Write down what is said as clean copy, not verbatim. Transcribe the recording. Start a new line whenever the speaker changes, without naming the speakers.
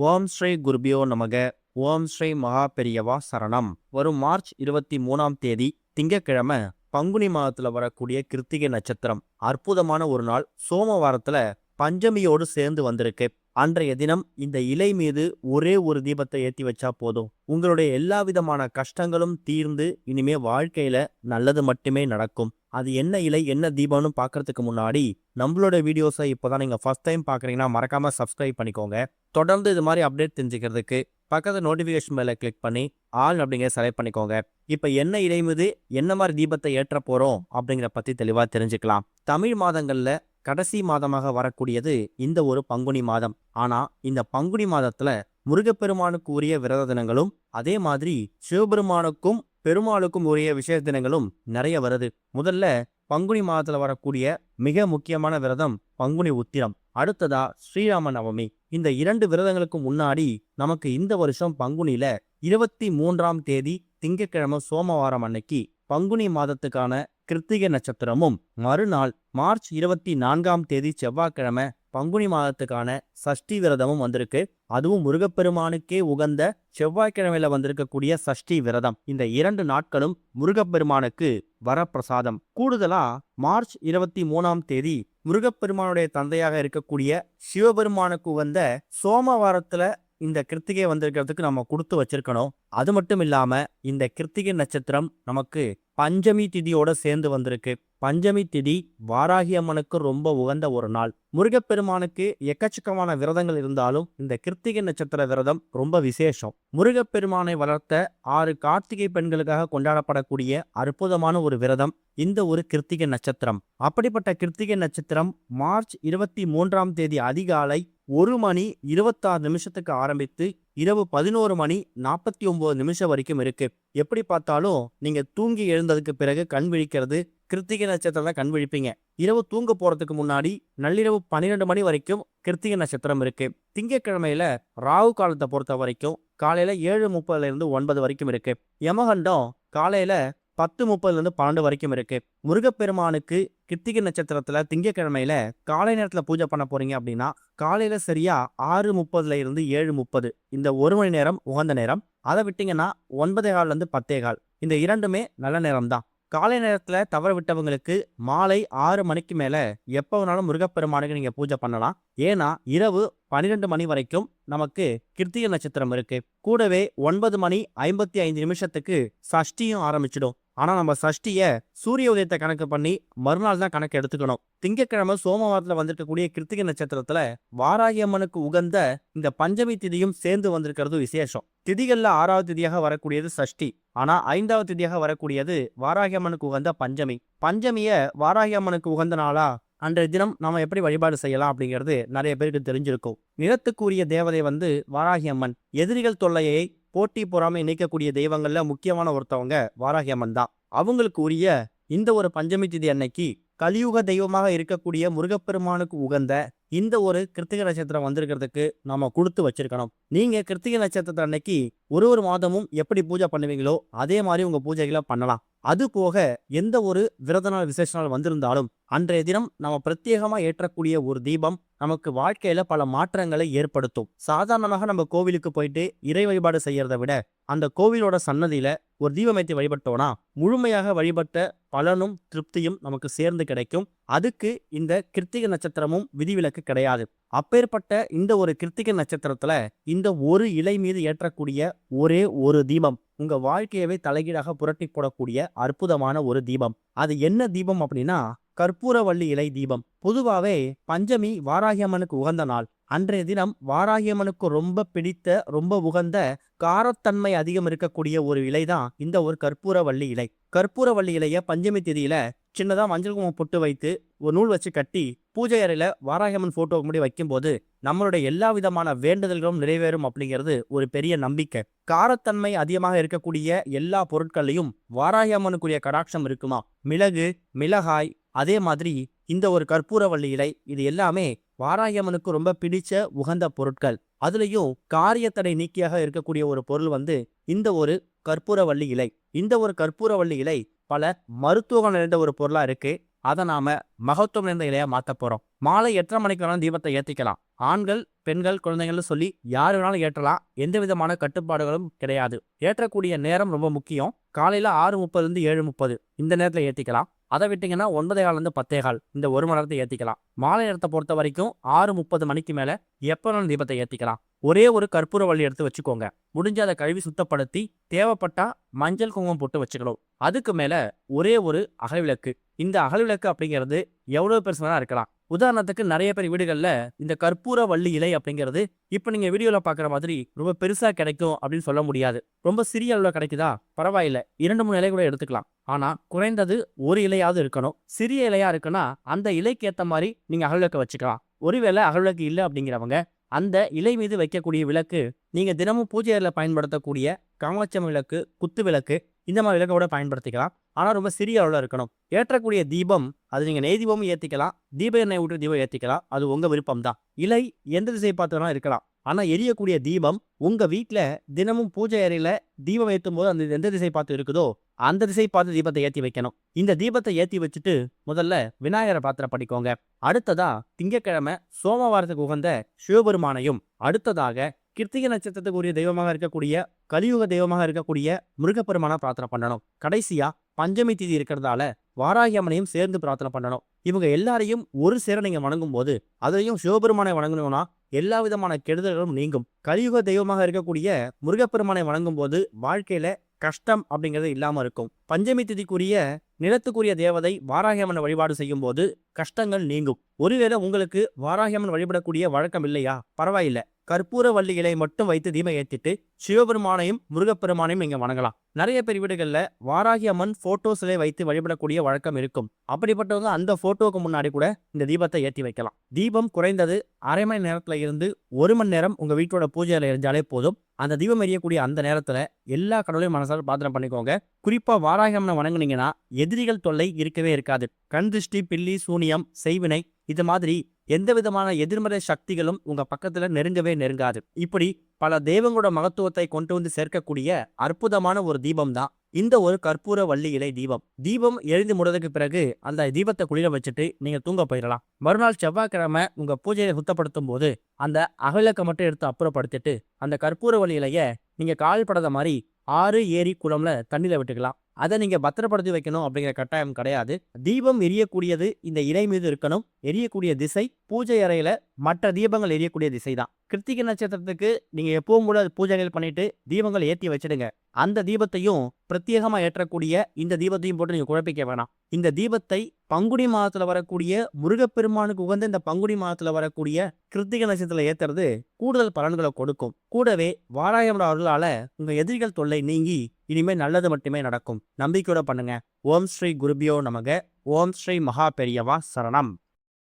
ஓம் ஸ்ரீ குருபியோ நமக. ஓம் ஸ்ரீ மகா பெரியவா சரணம். வரும் மார்ச் 23ஆம் தேதி திங்கட்கிழமை பங்குனி மாதத்துல வரக்கூடிய கிருத்திகை நட்சத்திரம். அற்புதமான ஒரு நாள். சோமவாரத்துல பஞ்சமியோடு சேர்ந்து வந்திருக்கு. அன்றைய தினம் இந்த இலை மீது ஒரே ஒரு தீபத்தை ஏற்றி வச்சா போதும். உங்களுடைய எல்லா விதமான கஷ்டங்களும் தீர்ந்து இனிமே வாழ்க்கையில நல்லது மட்டுமே நடக்கும். அது என்ன இலை என்ன தீபம்னு பார்க்கறதுக்கு முன்னாடி நம்மளோட வீடியோஸை இப்போதான் நீங்க ஃபர்ஸ்ட் டைம் பார்க்குறீங்கன்னா மறக்காம சப்ஸ்கிரைப் பண்ணிக்கோங்க. தொடர்ந்து இது மாதிரி அப்டேட் தெரிஞ்சுக்கிறதுக்கு பக்கத்து நோட்டிஃபிகேஷன் மேலே கிளிக் பண்ணி ஆல் அப்படிங்கிற செலக்ட் பண்ணிக்கோங்க. இப்போ என்ன இலை மீது என்ன மாதிரி தீபத்தை ஏற்ற போறோம் அப்படிங்கிற பத்தி தெளிவாக தெரிஞ்சுக்கலாம். தமிழ் மாதங்கள்ல கடைசி மாதமாக வரக்கூடியது இந்த ஒரு பங்குனி மாதம். ஆனா இந்த பங்குனி மாதத்துல முருகப்பெருமானுக்கு உரிய விரத தினங்களும் அதே மாதிரி சிவபெருமானுக்கும் பெருமாளுக்கும் உரிய விசேஷ தினங்களும் நிறைய வருது. முதல்ல பங்குனி மாதத்துல வரக்கூடிய மிக முக்கியமான விரதம் பங்குனி உத்திரம். அடுத்ததா ஸ்ரீராம நவமி. இந்த 2 விரதங்களுக்கு முன்னாடி நமக்கு இந்த வருஷம் பங்குனியில 23ஆம் தேதி திங்கட்கிழமை சோமவாரம் அன்னைக்கு பங்குனி மாதத்துக்கான கிருத்திகை நட்சத்திரமும், மறுநாள் மார்ச் 24ஆம் தேதி செவ்வாய்க்கிழமை பங்குனி மாதத்துக்கான சஷ்டி விரதமும் வந்திருக்கு. அதுவும் முருகப்பெருமானுக்கே உகந்த செவ்வாய்க்கிழமையில வந்திருக்கக்கூடிய சஷ்டி விரதம். இந்த 2 நாட்களும் முருகப்பெருமானுக்கு வரப்பிரசாதம். கூடுதலா மார்ச் 23ஆம் தேதி முருகப்பெருமானுடைய தந்தையாக இருக்கக்கூடிய சிவபெருமானுக்கு உகந்த சோமவாரத்துல இந்த கிருத்திகை வந்திருக்கிறதுக்கு நம்ம கொடுத்து வச்சிருக்கணும். அது மட்டும் இல்லாம இந்த கிருத்திகை நட்சத்திரம் நமக்கு பஞ்சமி திதியோட சேர்ந்து வந்திருக்கு. பஞ்சமி திதி வாராகி அம்மனுக்கு ரொம்ப உகந்த ஒரு நாள். முருகப்பெருமானுக்கு எக்கச்சக்கமான விரதங்கள் இருந்தாலும் இந்த கிருத்திகை நட்சத்திர விரதம் ரொம்ப விசேஷம். முருகப்பெருமானை வளர்த்த 6 கார்த்திகை பெண்களுக்காக கொண்டாடப்படக்கூடிய அற்புதமான ஒரு விரதம் இந்த ஒரு கிருத்திகை நட்சத்திரம். அப்படிப்பட்ட கிருத்திகை நட்சத்திரம் மார்ச் 23ஆம் தேதி அதிகாலை 1:26 ஆரம்பித்து இரவு 11:49 வரைக்கும் இருக்கு. எப்படி பார்த்தாலும் நீங்க தூங்கி எழுந்ததுக்கு பிறகு கண் விழிக்கிறது கிருத்திகை நட்சத்திரம் தான் கண் விழிப்பீங்க. இரவு தூங்க போறதுக்கு முன்னாடி நள்ளிரவு 12 மணி வரைக்கும் கிருத்திகை நட்சத்திரம் இருக்கு. திங்கட்கிழமையில ராகு காலத்தை பொறுத்த வரைக்கும் காலையில 7:30 9 வரைக்கும் இருக்கு. யமகண்டம் காலையில 10:30 12 வரைக்கும் இருக்கு. முருகப்பெருமானுக்கு கிருத்திகை நட்சத்திரத்துல திங்கட்கிழமையில காலை நேரத்துல பூஜை பண்ண போறீங்க அப்படின்னா காலையில சரியா 6:30 7:30 இந்த 1 மணி நேரம் உகந்த நேரம். அதை விட்டீங்கன்னா 9:15 10:15 இந்த 2மே நல்ல நேரம் தான். காலை நேரத்துல தவற விட்டவங்களுக்கு மாலை 6 மணிக்கு மேல எப்ப வேணாலும் முருகப்பெருமானுக்கு நீங்க பூஜை பண்ணலாம். ஏன்னா இரவு 12 மணி வரைக்கும் நமக்கு கிருத்திகை நட்சத்திரம் இருக்கு. கூடவே 9:55 சஷ்டியும் ஆரம்பிச்சிடும். ஆனா நம்ம சஷ்டிய சூரிய உதயத்தை கணக்கு பண்ணி மறுநாள் தான் கணக்கு எடுத்துக்கணும். திங்கட்கிழமை சோமவாரத்துல வந்திருக்கக்கூடிய கிருத்திகை நட்சத்திரத்துல வாராகி அம்மனுக்கு உகந்த இந்த பஞ்சமி திதியும் சேர்ந்து வந்திருக்கிறது விசேஷம். திதிகள்ல 6வது திதியாக வரக்கூடியது சஷ்டி. ஆனா 5வது திதியாக வரக்கூடியது வாராகி அம்மனுக்கு உகந்த பஞ்சமி. பஞ்சமிய வாராகி அம்மனுக்கு உகந்த நாளா அன்றைய தினம் நாம எப்படி வழிபாடு செய்யலாம் அப்படிங்கிறது நிறைய பேருக்கு தெரிஞ்சிருக்கும். நிலத்துக்குரிய தேவதை வாராகி அம்மன். எதிரிகள் தொல்லையை போட்டி பொறாமை நீக்கக்கூடிய தெய்வங்கள்ல முக்கியமான ஒருத்தவங்க வாராகி அம்மன் தான். அவங்களுக்கு உரிய இந்த ஒரு பஞ்சமி திதி அன்னைக்கு கலியுக தெய்வமாக இருக்கக்கூடிய முருகப்பெருமானுக்கு உகந்த இந்த ஒரு கிருத்திகை நட்சத்திரம் வந்திருக்கிறதுக்கு நாம கொடுத்து வச்சிருக்கணும். நீங்க கிருத்திகை நட்சத்திரத்தை அன்னைக்கு ஒரு மாதமும் எப்படி பூஜை பண்ணுவீங்களோ அதே மாதிரி உங்க பூஜைகளை பண்ணலாம். அது போக எந்த ஒரு விரத நாள் விசேஷ நாள் வந்திருந்தாலும் அன்றைய தினம் நம்ம பிரத்யேகமா ஏற்றக்கூடிய ஒரு தீபம் நமக்கு வாழ்க்கையில பல மாற்றங்களை ஏற்படுத்தும். சாதாரணமாக நம்ம கோவிலுக்கு போயிட்டு இறை வழிபாடு செய்யறதை விட அந்த கோவிலோட சன்னதியில ஒரு தீபம் ஏற்றி வழிபட்டோம்னா முழுமையாக வழிபட்ட பலனும் திருப்தியும் நமக்கு சேர்ந்து கிடைக்கும். அதுக்கு இந்த கிருத்திகை நட்சத்திரமும் விதிவிலக்கு கிடையாது. அப்பேற்பட்ட இந்த ஒரு கிருத்திகை நட்சத்திரத்துல இந்த ஒரு இலை மீது ஏற்றக்கூடிய ஒரே ஒரு தீபம் உங்க வாழ்க்கையவே தலைகீழாக புரட்டி போடக்கூடிய அற்புதமான ஒரு தீபம். அது என்ன தீபம் அப்படின்னா கற்பூரவள்ளி இலை தீபம். பொதுவாவே பஞ்சமி வாராகி அம்மனுக்கு உகந்த நாள். அன்றைய தினம் வாராகி அம்மனுக்கு ரொம்ப பிடித்த ரொம்ப உகந்த காரத்தன்மை அதிகம் இருக்கக்கூடிய ஒரு இலை தான் இந்த ஒரு கற்பூரவள்ளி இலை. கற்பூரவள்ளி இலைய பஞ்சமி திதியில சின்னதா மஞ்சள் குங்குமம் பொட்டு வைத்து ஒரு நூல் வச்சு கட்டி பூஜை அறையில வாராகி அம்மன் போட்டோக்கு முன்னாடி வைக்கும்போது நம்மளுடைய எல்லா விதமான வேண்டுதல்களும் நிறைவேறும் அப்படிங்கிறது ஒரு பெரிய நம்பிக்கை. காரத்தன்மை அதிகமாக இருக்கக்கூடிய எல்லா பொருட்கள்லையும் வாராகி அம்மனுக்குரிய கடாட்சம் இருக்குமா? மிளகு, மிளகாய், அதே மாதிரி இந்த ஒரு கற்பூரவள்ளி இலை, இது எல்லாமே வாராகி அம்மனுக்கு ரொம்ப பிடிச்ச உகந்த பொருட்கள். அதுலயும் காரியத்தடை நீக்கியாக இருக்கக்கூடிய ஒரு பொருள் இந்த ஒரு கற்பூரவள்ளி இலை. இந்த ஒரு கற்பூரவள்ளி இலை பல மருத்துவம் நிறைந்த ஒரு பொருளா இருக்கு. அதை நாம மகத்துவம் நிறைந்த இலையா மாத்த போறோம். மாலை 8:30 மணிக்கு வேணாலும் தீபத்தை ஏத்திக்கலாம். ஆண்கள், பெண்கள், குழந்தைகள்னு சொல்லி யார் வேணாலும் ஏற்றலாம். எந்த விதமான கட்டுப்பாடுகளும் கிடையாது. ஏற்றக்கூடிய நேரம் ரொம்ப முக்கியம். காலையில 6:30 7:30 இந்த நேரத்துல ஏத்திக்கலாம். அதை விட்டீங்கன்னா 9:15 10:15 இந்த 1 மணி நேரத்தை ஏத்திக்கலாம். மாலை நேரத்தை பொறுத்த வரைக்கும் 6:30 மணிக்கு மேல எப்ப வேணாலும் தீபத்தை ஏத்திக்கலாம். ஒரே ஒரு கற்பூர வள்ளி எடுத்து வச்சுக்கோங்க. முடிஞ்ச அதை கழுவி சுத்தப்படுத்தி தேவைப்பட்டா மஞ்சள் குங்குமம் போட்டு வச்சுக்கணும். அதுக்கு மேல ஒரே ஒரு அகல்விளக்கு. இந்த அகல்விளக்கு அப்படிங்கிறது எவ்வளவு பெருசு வேணா இருக்கலாம். உதாரணத்துக்கு நிறைய பேர் வீடுகள்ல இந்த கற்பூர வள்ளி இலை அப்படிங்கிறது இப்ப நீங்க வீடியோல பாக்குற மாதிரி ரொம்ப பெருசா கிடைக்கும் அப்படின்னு சொல்ல முடியாது. ரொம்ப சிறிய அளவுல கிடைக்குதா, பரவாயில்ல, 2-3 இலை கூட எடுத்துக்கலாம். ஆனா குறைந்தது ஒரு இலையாவது இருக்கணும். சிறிய இலையா இருக்குன்னா அந்த இலைக்கு ஏத்த மாதிரி நீங்க அகல்விளக்க வச்சுக்கலாம். ஒருவேளை அகல்விளக்கு இல்லை அப்படிங்கிறவங்க அந்த இலை மீது வைக்கக்கூடிய விளக்கு நீங்க தினமும் பூஜை அறையில பயன்படுத்தக்கூடிய காமாட்சம் விளக்கு, குத்து விளக்கு, இந்த மாதிரி விளக்கோட பயன்படுத்திக்கலாம். ஆனா ரொம்ப சிறிய அளவுல இருக்கணும். ஏற்றக்கூடிய தீபம் அது நீங்க நெய் தீபமும் ஏத்திக்கலாம், தீப எண்ணெய் ஊற்றி தீபம் ஏத்திக்கலாம். அது உங்க விருப்பம் தான். இலை எந்த திசை பார்த்து இருக்கலாம். ஆனா எரியக்கூடிய தீபம் உங்க வீட்டுல தினமும் பூஜை அறையில தீபம் ஏற்றும் போது அந்த எந்த திசை பார்த்து இருக்குதோ அந்த திசை பார்த்து தீபத்தை ஏத்தி வைக்கணும். இந்த தீபத்தை ஏத்தி வச்சுட்டு முதல்ல விநாயகரை பாத்திரம் படிக்கோங்க. அடுத்ததா திங்கட்கிழமை சோமவாரத்துக்கு உகந்த சிவபெருமானையும், அடுத்ததாக கிருத்திகை நட்சத்திரத்துக்கு உரிய தெய்வமாக இருக்கக்கூடிய கலியுக தெய்வமாக இருக்கக்கூடிய முருகப்பெருமான பிரார்த்தனை பண்ணணும். கடைசியா பஞ்சமி திதி இருக்கிறதால வாராகி அம்மனையும் சேர்ந்து பிரார்த்தனை பண்ணணும். இவங்க எல்லாரையும் ஒரு சேர நீங்க வணங்கும் போது, அதையும் சிவபெருமானை வணங்கணும்னா எல்லா விதமான கெடுதல்களும் நீங்கும். கலியுக தெய்வமாக இருக்கக்கூடிய முருகப்பெருமானை வணங்கும் போது வாழ்க்கையில கஷ்டம் அப்படிங்கிறது இல்லாம இருக்கும். பஞ்சமி திதிக்குரிய நிலத்துக்குரிய தேவதை வாராகி அம்மனை வழிபாடு செய்யும் போது கஷ்டங்கள் நீங்கும். ஒருவேளை உங்களுக்கு வாராகி அம்மன் வழிபடக்கூடிய வழக்கம் இல்லையா, பரவாயில்ல, கற்பூர வள்ளி இலை மட்டும் வைத்து தீபம் ஏற்றிட்டு சிவபெருமானையும் முருகப்பெருமானையும் இங்க வணங்கலாம். நிறைய பேர் வீடுகள்ல வாராகி அம்மன் போட்டோ சிலை வைத்து வழிபடக்கூடிய வழக்கம் இருக்கும். அப்படிப்பட்டவங்க அந்த போட்டோவுக்கு முன்னாடி கூட இந்த தீபத்தை ஏற்றி வைக்கலாம். தீபம் குறைந்தது அரை மணி நேரத்துல இருந்து 1 மணி நேரம் உங்க வீட்டோட பூஜையில எரிஞ்சாலே போதும். அந்த தீபம் எரியக்கூடிய அந்த நேரத்துல எல்லா கடவுளையும் மனசால பிரார்த்தனை பண்ணிக்கோங்க. குறிப்பா வாராகி அம்மனை வணங்குனீங்கன்னா எதிரிகள் தொல்லை இருக்கவே இருக்காது. கண் திருஷ்டி, பில்லி, சூனியம், செய்வினை, இது மாதிரி எந்த விதமான எதிர்மறை சக்திகளும் உங்க பக்கத்துல நெருங்கவே நெருங்காது. இப்படி பல தெய்வங்களோட மகத்துவத்தை கொண்டு வந்து சேர்க்கக்கூடிய அற்புதமான ஒரு தீபம் தான் இந்த ஒரு கற்பூர வள்ளி இலை தீபம். தீபம் எரிந்து முடிறதுக்கு பிறகு அந்த தீபத்தை குளிர வச்சுட்டு நீங்க தூங்க போயிடலாம். மறுநாள் செவ்வாய்க்கிழமை உங்க பூஜையை சுத்தப்படுத்தும் போது அந்த அகலக்க மட்டும் எடுத்து அப்புறப்படுத்திட்டு அந்த கற்பூர வள்ளி இலைய நீங்க கால் படாத மாதிரி ஆறு, ஏரி, குளம்ல தண்ணியில விட்டுக்கலாம். அதை நீங்க பத்திரப்படுத்தி வைக்கணும் அப்படிங்கிற கட்டாயம் கிடையாது. தீபம் எரியக்கூடியது இந்த இலை மீது இருக்கணும். எரியக்கூடிய திசை பூஜை அறையில மற்ற தீபங்கள் எரியக்கூடிய திசை தான். கிருத்திகை நட்சத்திரத்துக்கு நீங்க எப்பவும் கூட பூஜைகள் பண்ணிட்டு தீபங்கள் ஏற்றி வச்சிடுங்க. அந்த தீபத்தையும் பிரத்யேகமா ஏற்றக்கூடிய இந்த தீபத்தையும் போட்டு நீங்க குழப்பிக்க வேணாம். இந்த தீபத்தை பங்குனி மாதத்துல வரக்கூடிய முருகப்பெருமானுக்கு உகந்த இந்த பங்குனி மாதத்துல வரக்கூடிய கிருத்திகை நட்சத்திரத்துல ஏத்துறது கூடுதல் பலன்களை கொடுக்கும். கூடவே வாராயமோட அருளால உங்க எதிரிகள் தொல்லை நீங்கி இனிமே நல்லது மட்டுமே நடக்கும். நம்பிக்கையோட பண்ணுங்க. ஓம் ஸ்ரீ குருபியோ நமக. ஓம் ஸ்ரீ மகா பெரியவா சரணம்.